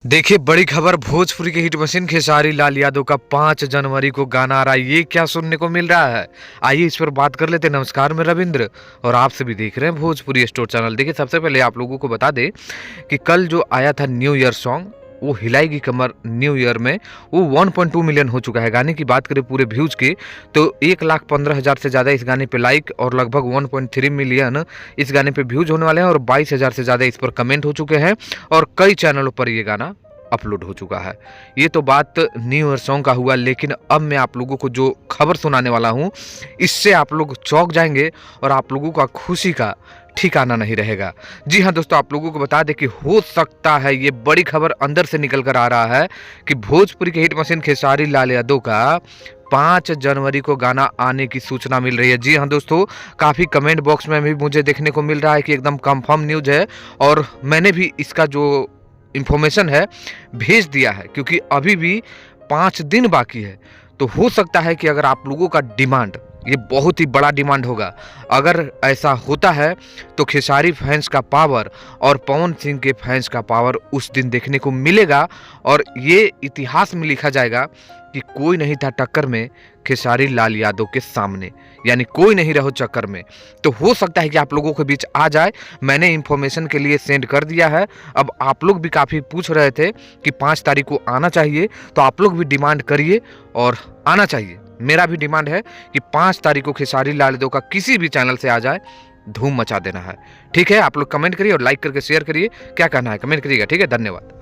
देखिए बड़ी खबर भोजपुरी के हिट मशीन खेसारी लाल यादव का 5 जनवरी को गाना आ रहा है। ये क्या सुनने को मिल रहा है, आइए इस पर बात कर लेते हैं। नमस्कार, मैं रविंद्र और आप सभी देख रहे हैं भोजपुरी स्टोर चैनल। देखिए सबसे पहले आप लोगों को बता दें कि कल जो आया था न्यू ईयर सॉन्ग, वो हिलाएगी कमर न्यू ईयर में, वो 1.2 मिलियन हो चुका है। गाने की बात करें पूरे व्यूज की तो 1,15,000 से ज़्यादा इस गाने पे लाइक और लगभग 1.3 मिलियन इस गाने पे व्यूज होने वाले हैं और 22,000 से ज़्यादा इस पर कमेंट हो चुके हैं और कई चैनलों पर ये गाना अपलोड हो चुका है। ये तो बात न्यू ईयर सॉन्ग का हुआ, लेकिन अब मैं आप लोगों को जो खबर सुनाने वाला हूँ, इससे आप लोग चौंक जाएंगे और आप लोगों का खुशी का ठिकाना नहीं रहेगा। जी हाँ दोस्तों, आप लोगों को बता दें कि हो सकता है ये बड़ी खबर अंदर से निकल कर आ रहा है कि भोजपुरी के हिट मशीन खेसारी लाल यादव का 5 जनवरी को गाना आने की सूचना मिल रही है। जी हाँ दोस्तों, काफ़ी कमेंट बॉक्स में भी मुझे देखने को मिल रहा है कि एकदम कंफर्म न्यूज़ है और मैंने भी इसका जो इंफॉर्मेशन है भेज दिया है, क्योंकि अभी भी 5 दिन बाकी है। तो हो सकता है कि अगर आप लोगों का डिमांड, ये बहुत ही बड़ा डिमांड होगा, अगर ऐसा होता है तो खेसारी फैंस का पावर और पवन सिंह के फैंस का पावर उस दिन देखने को मिलेगा और ये इतिहास में लिखा जाएगा कि कोई नहीं था टक्कर में खेसारी लाल यादव के सामने, यानी कोई नहीं रहो चक्कर में। तो हो सकता है कि आप लोगों के बीच आ जाए। मैंने इंफॉर्मेशन के लिए सेंड कर दिया है। अब आप लोग भी काफ़ी पूछ रहे थे कि 5 तारीख को आना चाहिए, तो आप लोग भी डिमांड करिए और आना चाहिए। मेरा भी डिमांड है कि 5 तारीख को खेसारी लाल यादव का किसी भी चैनल से आ जाए, धूम मचा देना है। ठीक है, आप लोग कमेंट करिए और लाइक करके शेयर करिए। क्या कहना है कमेंट करिएगा। ठीक है, धन्यवाद।